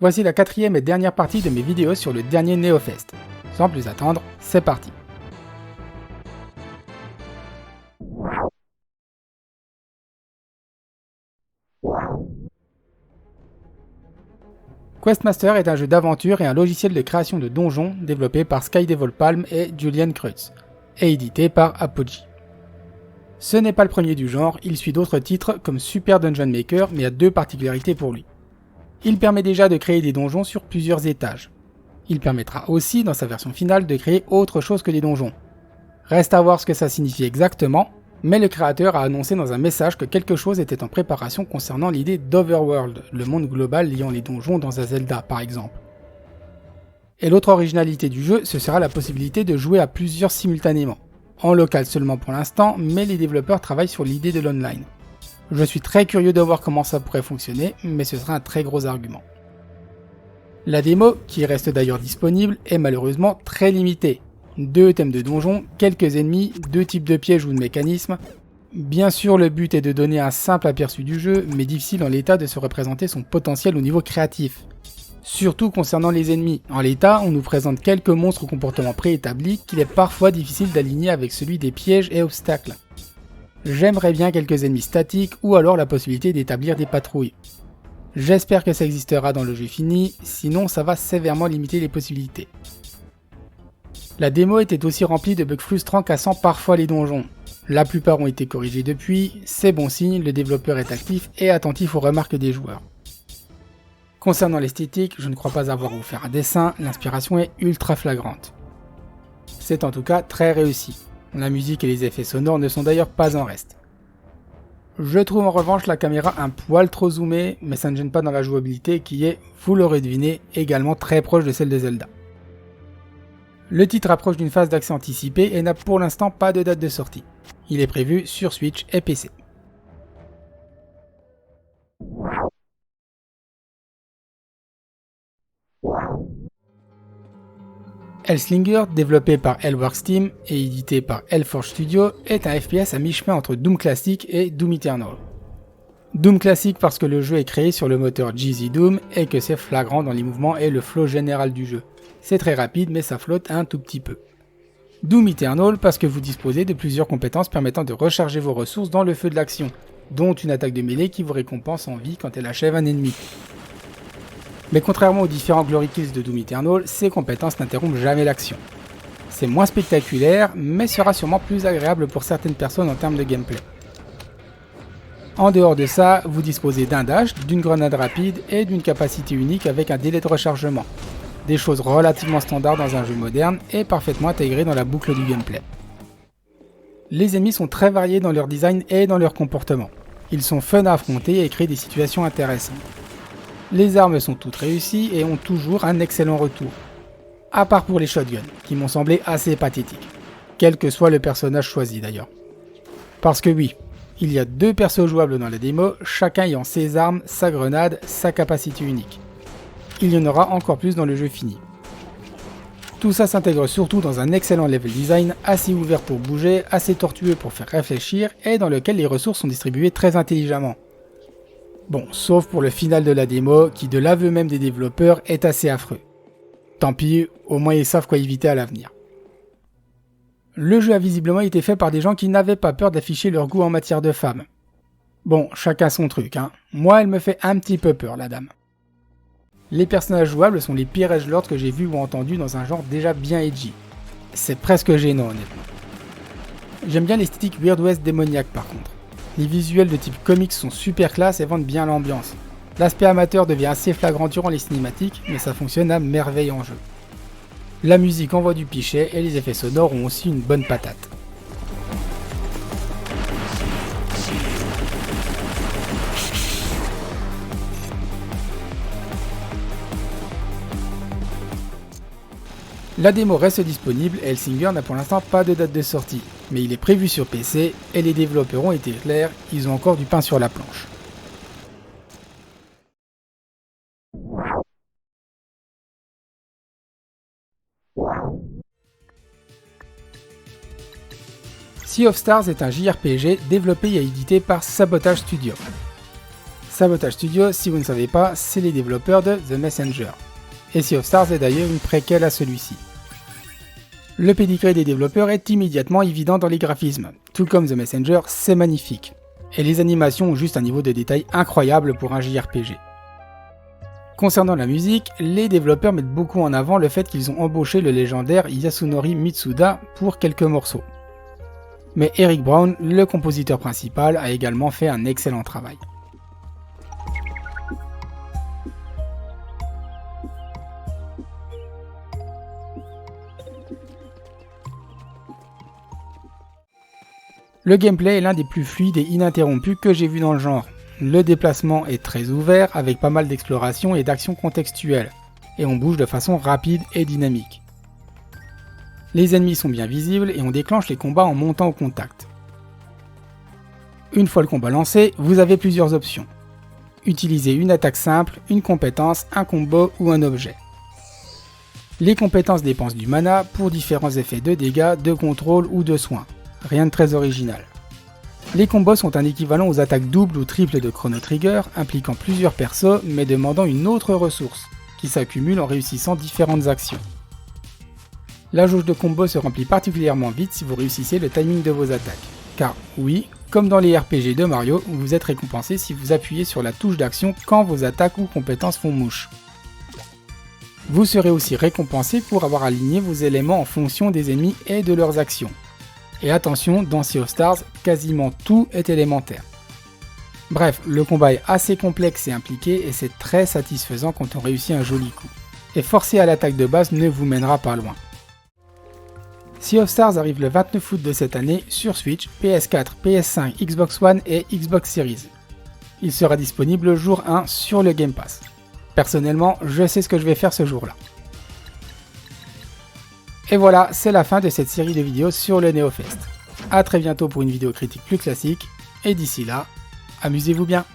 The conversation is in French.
Voici la quatrième et dernière partie de mes vidéos sur le dernier NeoFest. Sans plus attendre, c'est parti. Questmaster est un jeu d'aventure et un logiciel de création de donjons développé par Skydevil Palm et Julian Kreutz, et édité par Apogee. Ce n'est pas le premier du genre, il suit d'autres titres comme Super Dungeon Maker, mais a deux particularités pour lui. Il permet déjà de créer des donjons sur plusieurs étages. Il permettra aussi, dans sa version finale, de créer autre chose que des donjons. Reste à voir ce que ça signifie exactement, mais le créateur a annoncé dans un message que quelque chose était en préparation concernant l'idée d'Overworld, le monde global liant les donjons dans un Zelda par exemple. Et l'autre originalité du jeu, ce sera la possibilité de jouer à plusieurs simultanément. En local seulement pour l'instant, mais les développeurs travaillent sur l'idée de l'online. Je suis très curieux de voir comment ça pourrait fonctionner, mais ce sera un très gros argument. La démo, qui reste d'ailleurs disponible, est malheureusement très limitée. 2 thèmes de donjons, quelques ennemis, 2 types de pièges ou de mécanismes. Bien sûr, le but est de donner un simple aperçu du jeu, mais difficile en l'état de se représenter son potentiel au niveau créatif. Surtout concernant les ennemis. En l'état, on nous présente quelques monstres au comportement préétabli qu'il est parfois difficile d'aligner avec celui des pièges et obstacles. J'aimerais bien quelques ennemis statiques ou alors la possibilité d'établir des patrouilles. J'espère que ça existera dans le jeu fini, sinon ça va sévèrement limiter les possibilités. La démo était aussi remplie de bugs frustrants cassant parfois les donjons. La plupart ont été corrigés depuis, c'est bon signe, le développeur est actif et attentif aux remarques des joueurs. Concernant l'esthétique, je ne crois pas avoir à vous faire un dessin, l'inspiration est ultra flagrante. C'est en tout cas très réussi. La musique et les effets sonores ne sont d'ailleurs pas en reste. Je trouve en revanche la caméra un poil trop zoomée, mais ça ne gêne pas dans la jouabilité qui est, vous l'aurez deviné, également très proche de celle de Zelda. Le titre approche d'une phase d'accès anticipée et n'a pour l'instant pas de date de sortie. Il est prévu sur Switch et PC. Hellslinger, développé par Hellworks Team et édité par Hellforge Studio, est un FPS à mi-chemin entre Doom Classic et Doom Eternal. Doom Classic parce que le jeu est créé sur le moteur GZ Doom et que c'est flagrant dans les mouvements et le flow général du jeu. C'est très rapide mais ça flotte un tout petit peu. Doom Eternal parce que vous disposez de plusieurs compétences permettant de recharger vos ressources dans le feu de l'action, dont une attaque de mêlée qui vous récompense en vie quand elle achève un ennemi. Mais contrairement aux différents Glory Kills de Doom Eternal, ces compétences n'interrompent jamais l'action. C'est moins spectaculaire, mais sera sûrement plus agréable pour certaines personnes en termes de gameplay. En dehors de ça, vous disposez d'un dash, d'une grenade rapide et d'une capacité unique avec un délai de rechargement. Des choses relativement standards dans un jeu moderne et parfaitement intégrées dans la boucle du gameplay. Les ennemis sont très variés dans leur design et dans leur comportement. Ils sont fun à affronter et créent des situations intéressantes. Les armes sont toutes réussies et ont toujours un excellent retour. À part pour les shotguns, qui m'ont semblé assez pathétiques. Quel que soit le personnage choisi d'ailleurs. Parce que oui, il y a 2 persos jouables dans la démo, chacun ayant ses armes, sa grenade, sa capacité unique. Il y en aura encore plus dans le jeu fini. Tout ça s'intègre surtout dans un excellent level design, assez ouvert pour bouger, assez tortueux pour faire réfléchir et dans lequel les ressources sont distribuées très intelligemment. Bon, sauf pour le final de la démo, qui de l'aveu même des développeurs est assez affreux. Tant pis, au moins ils savent quoi éviter à l'avenir. Le jeu a visiblement été fait par des gens qui n'avaient pas peur d'afficher leur goût en matière de femmes. Bon, chacun son truc, hein. Moi, elle me fait un petit peu peur, la dame. Les personnages jouables sont les pires edgelords que j'ai vus ou entendus dans un genre déjà bien edgy. C'est presque gênant, honnêtement. J'aime bien l'esthétique Weird West démoniaque par contre. Les visuels de type comics sont super classe et vendent bien l'ambiance. L'aspect amateur devient assez flagrant durant les cinématiques, mais ça fonctionne à merveille en jeu. La musique envoie du pichet et les effets sonores ont aussi une bonne patate. La démo reste disponible et Hellslinger n'a pour l'instant pas de date de sortie, mais il est prévu sur PC et les développeurs ont été clairs, ils ont encore du pain sur la planche. Sea of Stars est un JRPG développé et édité par Sabotage Studio. Sabotage Studio, si vous ne savez pas, c'est les développeurs de The Messenger. Et Sea of Stars est d'ailleurs une préquelle à celui-ci. Le pédigré des développeurs est immédiatement évident dans les graphismes. Tout comme The Messenger, c'est magnifique. Et les animations ont juste un niveau de détail incroyable pour un JRPG. Concernant la musique, les développeurs mettent beaucoup en avant le fait qu'ils ont embauché le légendaire Yasunori Mitsuda pour quelques morceaux. Mais Eric Brown, le compositeur principal, a également fait un excellent travail. Le gameplay est l'un des plus fluides et ininterrompus que j'ai vu dans le genre. Le déplacement est très ouvert avec pas mal d'exploration et d'actions contextuelles, et on bouge de façon rapide et dynamique. Les ennemis sont bien visibles et on déclenche les combats en montant au contact. Une fois le combat lancé, vous avez plusieurs options. Utilisez une attaque simple, une compétence, un combo ou un objet. Les compétences dépensent du mana pour différents effets de dégâts, de contrôle ou de soins. Rien de très original. Les combos sont un équivalent aux attaques doubles ou triples de Chrono Trigger, impliquant plusieurs persos mais demandant une autre ressource, qui s'accumule en réussissant différentes actions. La jauge de combo se remplit particulièrement vite si vous réussissez le timing de vos attaques. Car oui, comme dans les RPG de Mario, vous êtes récompensé si vous appuyez sur la touche d'action quand vos attaques ou compétences font mouche. Vous serez aussi récompensé pour avoir aligné vos éléments en fonction des ennemis et de leurs actions. Et attention, dans Sea of Stars, quasiment tout est élémentaire. Bref, le combat est assez complexe et impliqué et c'est très satisfaisant quand on réussit un joli coup. Et forcer à l'attaque de base ne vous mènera pas loin. Sea of Stars arrive le 29 août de cette année sur Switch, PS4, PS5, Xbox One et Xbox Series. Il sera disponible le jour 1 sur le Game Pass. Personnellement, je sais ce que je vais faire ce jour-là. Et voilà, c'est la fin de cette série de vidéos sur le NeoFest. A très bientôt pour une vidéo critique plus classique, et d'ici là, amusez-vous bien.